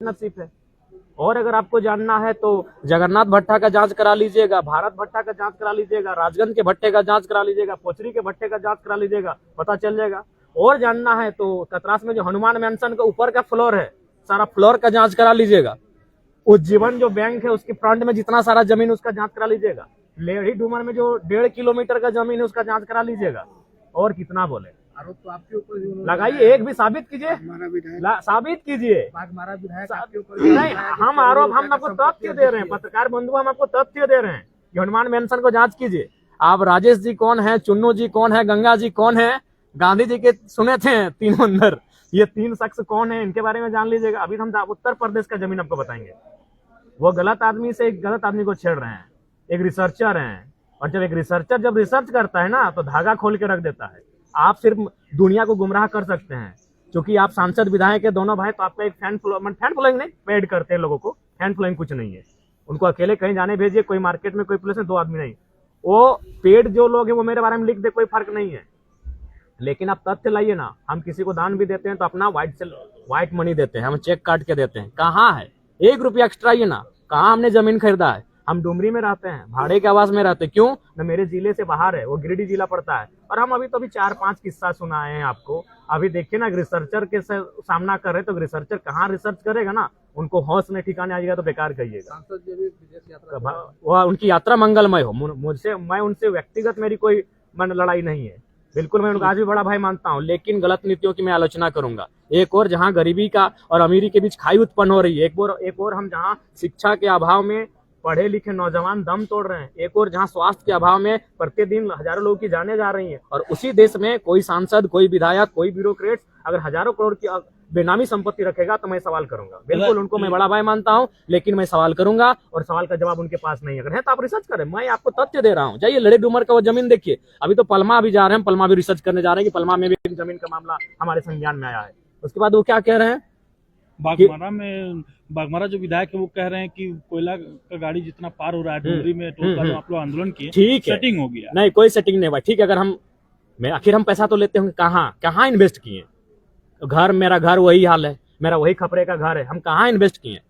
नसीब है। और अगर आपको जानना है तो जगन्नाथ भट्टा का जांच करा लीजिएगा, भारत भट्टा का जांच करा लीजिएगा, राजगंज के भट्टे का जांच करा लीजिएगा, पोचरी के भट्टे का जांच करा लीजिएगा, पता चल जाएगा। और जानना है तो कतरास में जो हनुमान मैंसन का ऊपर का फ्लोर है, सारा फ्लोर का जांच करा लीजिएगा। उज्जीवन जो बैंक है उसकी फ्रंट में जितना सारा जमीन उसका जांच करा लीजिएगा। लेढ़ी डूमर में जो 1.5 किलोमीटर का जमीन है उसका जांच करा लीजिएगा। और कितना बोले, आरोप तो आपके ऊपर लगाइए, एक भी साबित कीजिए, साबित कीजिए। नहीं, हम आरोप, हम आपको तथ्य दे रहे हैं, पत्रकार बंधु, हम आपको तथ्य दे रहे हैं कि हनुमान मैंसन को जांच कीजिए। आप राजेश जी कौन है, चुन्नू जी कौन है, गंगा जी कौन है, गांधी जी के सुने थे तीनों अंदर, ये 3 शख्स कौन है, इनके बारे में जान लीजिएगा। अभी हम उत्तर प्रदेश का जमीन आपको बताएंगे। वो गलत आदमी से एक गलत आदमी को छेड़ रहे हैं, एक रिसर्चर हैं। और जब एक रिसर्चर जब रिसर्च करता है ना तो धागा खोल के रख देता है। आप सिर्फ दुनिया को गुमराह कर सकते हैं क्योंकि आप सांसद विधायक के दोनों भाई, तो आपका एक फैन फॉलोइंग नहीं, पेड करते हैं लोगों को, फैन फॉलोइंग कुछ नहीं है। उनको अकेले कहीं जाने भेजिए, कोई मार्केट में, कोई पुलिस में, 2 आदमी नहीं। वो पेड जो लोग हैं वो मेरे बारे में लिख दे, कोई फर्क नहीं है। लेकिन आप तथ्य लाइए ना। हम किसी को दान भी देते हैं तो अपना व्हाइट मनी देते हैं, हम चेक काट के देते हैं। कहाँ है 1 रुपया एक्स्ट्रा, ये ना कहाँ हमने जमीन खरीदा है। हम डुमरी में रहते हैं, भाड़े के आवास में रहते हैं। क्यों न, मेरे जिले से बाहर है, वो गिरिडीह जिला पड़ता है। और हम अभी तो अभी 4-5 किस्सा सुनाए हैं आपको। अभी देखिए ना, रिसर्चर के सामना कर रहे तो रिसर्चर कहाँ रिसर्च करेगा ना, उनको होश में ठिकाने आ जाएगा तो बेकार कहिएगा। वह उनकी यात्रा मंगलमय हो। मुझसे, मैं उनसे व्यक्तिगत मेरी कोई लड़ाई नहीं है, बिल्कुल मैं उनका आज भी बड़ा भाई मानता हूं। लेकिन गलत नीतियों की मैं आलोचना करूंगा। एक और जहां गरीबी का और अमीरी के बीच खाई उत्पन्न हो रही है, एक और हम जहां शिक्षा के अभाव में पढ़े लिखे नौजवान दम तोड़ रहे हैं, एक और जहां स्वास्थ्य के अभाव में प्रतिदिन हजारों लोगों की जानें जा रही हैं, और उसी देश में कोई सांसद, कोई विधायक, कोई ब्यूरोक्रेट अगर हजारों करोड़ की बेनामी संपत्ति रखेगा तो मैं सवाल करूंगा। बिल्कुल उनको मैं बड़ा भाई मानता हूं, लेकिन मैं सवाल करूंगा और सवाल का जवाब उनके पास नहीं। अगर है तो आप रिसर्च करें, मैं आपको तथ्य दे रहा हूं। जाइए लेढ़ी डूमर का वो जमीन देखिए। अभी तो पलमा भी जा रहे हैं, पलमा भी रिसर्च करने जा रहे हैं कि पलमा में भी जमीन का मामला हमारे संज्ञान में आया है। उसके बाद वो क्या कह रहे हैं, बागमारा जो विधायक है वो कह रहे हैं कि कोयला का गाड़ी जितना पार हो रहा है डुमरी में, आप लोग आंदोलन किए, ठीक है, सेटिंग हो गया। नहीं, कोई सेटिंग नहीं हुआ। ठीक है, अगर आखिर हम पैसा तो लेते होंगे, कहाँ इन्वेस्ट किए? घर, मेरा घर वही हाल है, मेरा वही खपरे का घर है, हम कहाँ इन्वेस्ट किए?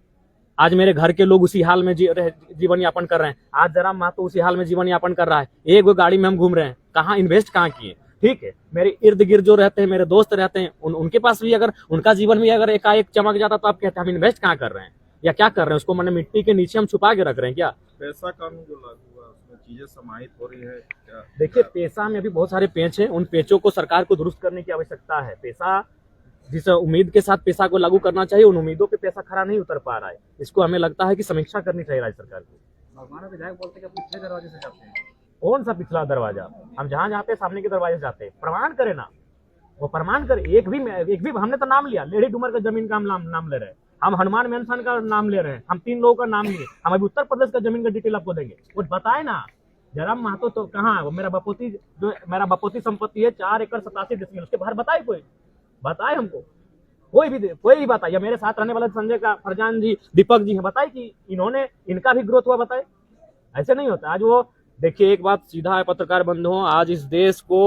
आज मेरे घर के लोग उसी हाल में जीवन यापन कर रहे हैं। आज जरा महतो उसी हाल में जीवन यापन कर रहा है। एक वो गाड़ी में हम घूम रहे हैं, कहाँ इन्वेस्ट कहाँ किए? ठीक है, मेरे इर्द गिर्द जो रहते हैं, मेरे दोस्त रहते हैं, उनके पास भी अगर उनका जीवन भी अगर एकाएक चमक जाता तो आप कहते हैं हम इन्वेस्ट कहाँ कर रहे हैं या क्या कर रहे हैं? उसको मैंने मिट्टी के नीचे हम छुपा के रख रहे हैं क्या? पैसा कानून जो लागू हुआ उसमें चीजें समाहित हो रही है क्या? देखिए, पैसा में अभी बहुत सारे पेच हैं, उन पेचों को सरकार को दुरुस्त करने की आवश्यकता है। पैसा, जिस उम्मीद के साथ पैसा को लागू करना चाहिए, उन उम्मीदों पे पैसा खरा नहीं उतर पा रहा है। इसको हमें लगता है कि समीक्षा करनी चाहिए राज्य सरकार को। भगवान विधायक बोलते हैं कि पिछले दरवाजे से जाते हैं। कौन सा पिछला दरवाजा? हम जहां जाते हैं सामने के दरवाजे जाते हैं। प्रमाण करे ना, वो प्रमाण करे। एक भी हमने तो नाम लिया, लेढ़ी डूमर का जमीन का हम नाम ले रहे हैं, हम हनुमान मैंसन का नाम ले रहे हैं, हम 3 लोगों का नाम लिए। हम अभी उत्तर प्रदेश का जमीन का डिटेल आपको देंगे, वो बताए ना। जयराम महतो तो कहाँ है? वो मेरा बपोती संपत्ति है 4 एकड़ 87 डिसमिल, उसके बाहर बताए, कोई बताए हमको? कोई भी बताए। या मेरे साथ रहने वाले संजय का फरजान जी, दीपक जी हैं, बताए कि इनका भी ग्रोथ हुआ, बताए। ऐसे नहीं होता। आज वो देखिए, एक बात सीधा है पत्रकार बंधुओं, आज इस देश को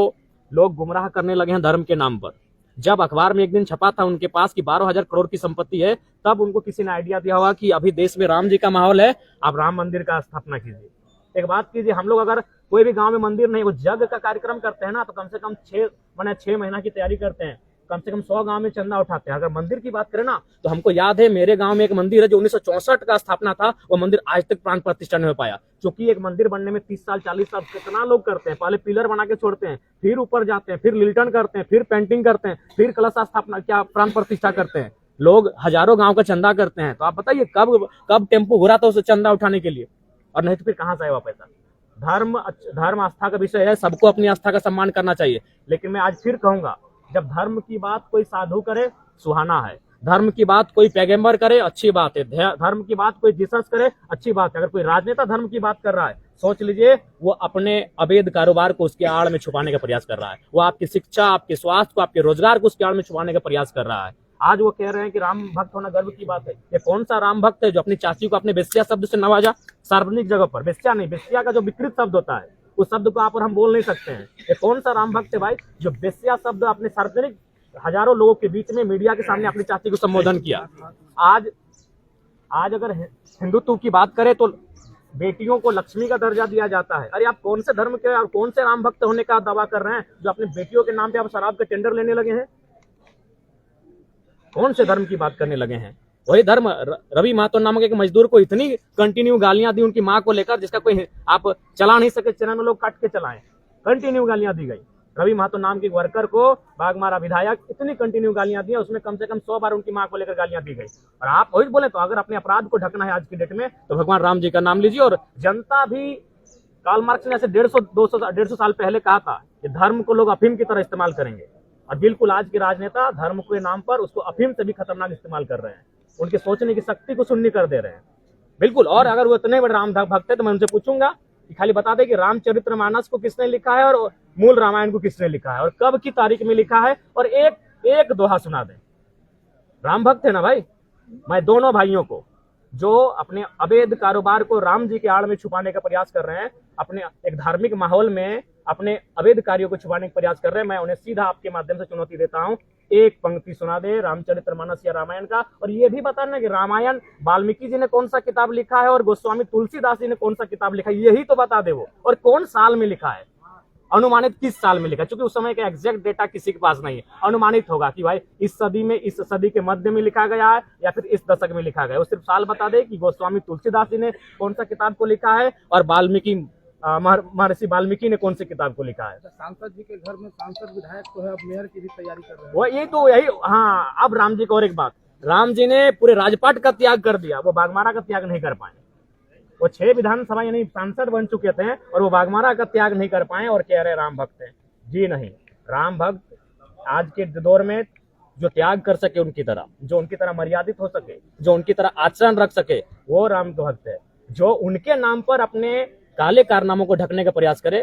लोग गुमराह करने लगे हैं धर्म के नाम पर। जब अखबार में एक दिन छपा था उनके पास कि 12,000 करोड़ की संपत्ति है, तब उनको किसी ने आइडिया दिया होगा कि अभी देश में राम जी का माहौल है, आप राम मंदिर का स्थापना कीजिए। एक बात कीजिए, हम लोग अगर कोई भी गांव में मंदिर नहीं, वो यज्ञ का कार्यक्रम करते हैं ना, तो कम से कम 6 महीना की तैयारी करते हैं, कम से कम 100 गांव में चंदा उठाते हैं। अगर मंदिर की बात करें ना, तो हमको याद है मेरे गांव में एक मंदिर है जो 1964 का स्थापना था, वो मंदिर आज तक प्राण प्रतिष्ठा नहीं हो पाया। क्योंकि एक मंदिर बनने में 30 साल 40 साल कितना लोग करते हैं। पहले पिलर बना के छोड़ते हैं, फिर ऊपर जाते हैं, फिर लिल्टन करते हैं, फिर पेंटिंग करते हैं, फिर कलश स्थापना, क्या प्राण प्रतिष्ठा करते हैं। लोग हजारों गाँव का चंदा करते हैं। तो आप बताइए कब टेम्पो घुरा था उसे चंदा उठाने के लिए? और नहीं तो फिर कहाँ से आएगा पैसा? धर्म आस्था का विषय है, सबको अपनी आस्था का सम्मान करना चाहिए। लेकिन मैं आज फिर कहूंगा, जब धर्म की बात कोई साधु करे, सुहाना है। धर्म की बात कोई पैगंबर करे, अच्छी बात है। धर्म की बात कोई जीसस करे, अच्छी बात है। अगर कोई राजनेता धर्म की बात कर रहा है, सोच लीजिए वो अपने अवैध कारोबार को उसके आड़ में छुपाने का प्रयास कर रहा है। वो आपकी शिक्षा, आपके स्वास्थ्य को, आपके रोजगार को उसके आड़ में छुपाने का प्रयास कर रहा है। आज वो कह रहे हैं कि राम भक्त होना गर्व की बात है। ये कौन सा राम भक्त है जो अपनी चाची को अपने बेस्या शब्द से नवाजा? सार्वजनिक जगह पर बेस्या नहीं, बेस्या का जो विकृत शब्द होता है उस शब्द को आप और हम बोल नहीं सकते हैं। ये कौन सा राम भक्त है भाई जो बेस्या शब्द अपने सार्वजनिक हजारों लोगों के बीच में मीडिया के सामने अपनी चाची को संबोधन किया? आज अगर हिंदुत्व की बात करें तो बेटियों को लक्ष्मी का दर्जा दिया जाता है। अरे आप कौन से धर्म के और कौन से राम भक्त होने का दावा कर रहे हैं जो अपने बेटियों के नाम पे आप शराब के टेंडर लेने लगे हैं? कौन से धर्म की बात करने लगे हैं? वही धर्म रवि महतो नामक एक मजदूर को इतनी कंटिन्यू गालियां दी उनकी मां को लेकर, जिसका कोई आप चला नहीं सके, चैनल लोग काट के चलाएं, कंटिन्यू गालियां दी गई। रवि महतो नाम के वर्कर को बागमारा विधायक इतनी कंटिन्यू गालियां दी, उसमें कम से कम 100 बार उनकी मां को लेकर गालियां दी गई। और आप वही बोले तो अगर अपने अपराध को ढकना है आज की डेट में तो भगवान राम जी का नाम लीजिए। और जनता भी, कार्ल मार्क्स ने ऐसे 150 साल पहले कहा था कि धर्म को लोग अफीम की तरह इस्तेमाल करेंगे, और बिल्कुल आज के राजनेता धर्म के नाम पर उसको अफीम से भी खतरनाक इस्तेमाल कर रहे हैं। उनके सोचने की शक्ति को शून्य कर दे रहे हैं बिल्कुल। और अगर वो इतने बड़े राम भक्त है तो मैं उनसे पूछूंगा कि खाली बता दे कि रामचरितमानस को किसने लिखा है और मूल रामायण को किसने लिखा है और कब की तारीख में लिखा है, और एक दोहा सुना दे। राम भक्त है ना भाई। मैं दोनों भाइयों को जो अपने अवैध कारोबार को राम जी के आड़ में छुपाने का प्रयास कर रहे हैं, अपने एक धार्मिक माहौल में अपने अवैध कार्यों को छुपाने का प्रयास कर रहे हैं, मैं उन्हें सीधा आपके माध्यम से चुनौती देता हूं, एक पंक्ति सुना दे रामचरितमानस या रामायण का, और ये भी बताना कि रामायण वाल्मीकि जी ने कौन सा किताब लिखा है और गोस्वामी तुलसीदास जी ने कौन सा किताब लिखा है, यही तो बता दे वो, और कौन साल में लिखा है, अनुमानित किस साल में लिखा, क्योंकि उस समय का एग्जैक्ट डेटा किसी के पास नहीं है। अनुमानित होगा कि भाई इस सदी में, इस सदी के मध्य में लिखा गया है या फिर इस दशक में लिखा गया है। वो सिर्फ साल बता दे कि गोस्वामी तुलसीदास जी ने कौन सा किताब को लिखा है और महर्षि वाल्मीकि ने कौन सी किताब को लिखा है। सांसद जी के घर में सांसद विधायक तो है, अब मेयर की भी तैयारी कर रहे हैं। वो यही हाँ। अब राम जी को और एक बात, राम जी ने पूरे राजपाट का त्याग कर दिया, वो बागमारा का त्याग नहीं कर पाए। वो 6 विधानसभा यानी सांसद बन चुके थे और वो बागमारा का त्याग नहीं कर पाए और कह रहे राम भक्त हैं। जी नहीं, राम भक्त आज के दौर में जो त्याग कर सके उनकी तरह, जो उनकी तरह मर्यादित हो सके, जो उनकी तरह आचरण रख सके, वो राम भक्त है। जो उनके नाम पर अपने काले कारनामों को ढकने का प्रयास करे,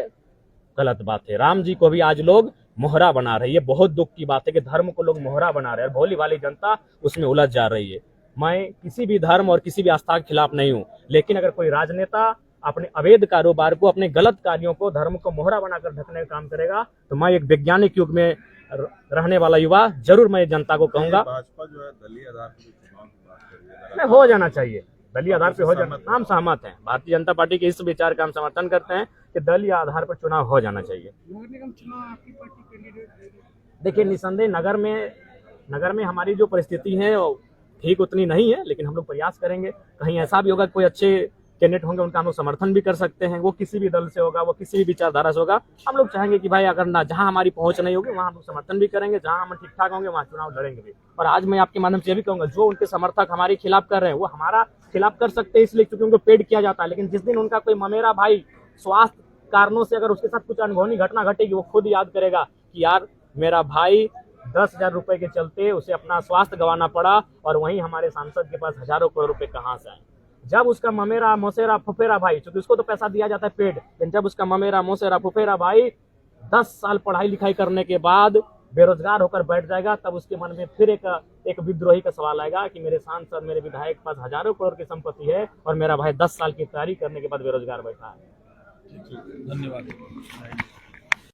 गलत बात है। राम जी को भी आज लोग मोहरा बना रही है। बहुत दुख की बात है कि धर्म को लोग मोहरा बना रहे हैं और भोली वाली जनता उसमें उलझ जा रही है। मैं किसी भी धर्म और किसी भी आस्था के खिलाफ नहीं हूं, लेकिन अगर कोई राजनेता अपने अवैध कारोबार को, अपने गलत कार्यों को, धर्म को मोहरा बनाकर ढकने का काम करेगा तो मैं एक वैज्ञानिक युग में रहने वाला युवा जरूर मैं जनता को कहूंगा भाजपा जो है दलीय आधार पर चुनाव की बात कर रही है, नहीं हो जाना चाहिए, दलीय आधार पर हो जाना। हम सहमत हैं, भारतीय जनता पार्टी के इस विचार का हम समर्थन करते हैं कि दलीय आधार पर चुनाव हो जाना चाहिए। नगर निगम चुनाव आपकी पार्टी कैंडिडेट देगी? देखिए, निसंदेह नगर में हमारी जो परिस्थिति है वो ठीक उतनी नहीं है, लेकिन हम लोग प्रयास करेंगे। कहीं ऐसा भी होगा कोई अच्छे कैंडिडेट होंगे, उनका हम लोग समर्थन भी कर सकते हैं। वो किसी भी दल से होगा, वो किसी भी विचारधारा से होगा। हम लोग चाहेंगे कि भाई अगर ना जहां हमारी पहुंच नहीं होगी वहां हम लोग समर्थन भी करेंगे, जहां हम ठीक ठाक होंगे वहां चुनाव लड़ेंगे भी। और आज मैं आपके माध्यम से ये भी कहूंगा, जो उनके समर्थक हमारे खिलाफ कर रहे हैं वो हमारा खिलाफ कर सकते हैं इसलिए क्योंकि उनको पेड किया जाता है, लेकिन जिस दिन उनका कोई ममेरा भाई स्वास्थ्य कारणों से अगर उसके साथ कुछ अनहोनी घटना घटेगी, वो खुद याद करेगा कि यार मेरा भाई 10,000 रुपए के चलते उसे अपना स्वास्थ्य गंवाना पड़ा और वहीं हमारे सांसद के पास हजारों करोड़ रुपए कहाँ से आए। जब उसका ममेरा मोसेरा फुफेरा भाई, क्योंकि उसको तो पैसा दिया जाता है पेड, लेकिन जब उसका ममेरा मोसेरा फुफेरा भाई 10 साल पढ़ाई लिखाई करने के बाद बेरोजगार होकर बैठ जाएगा, तब उसके मन में फिर एक विद्रोही का सवाल आएगा कि मेरे सांसद, मेरे विधायक के पास हजारों करोड़ की संपत्ति है और मेरा भाई 10 साल की तैयारी करने के बाद बेरोजगार बैठा है। धन्यवाद।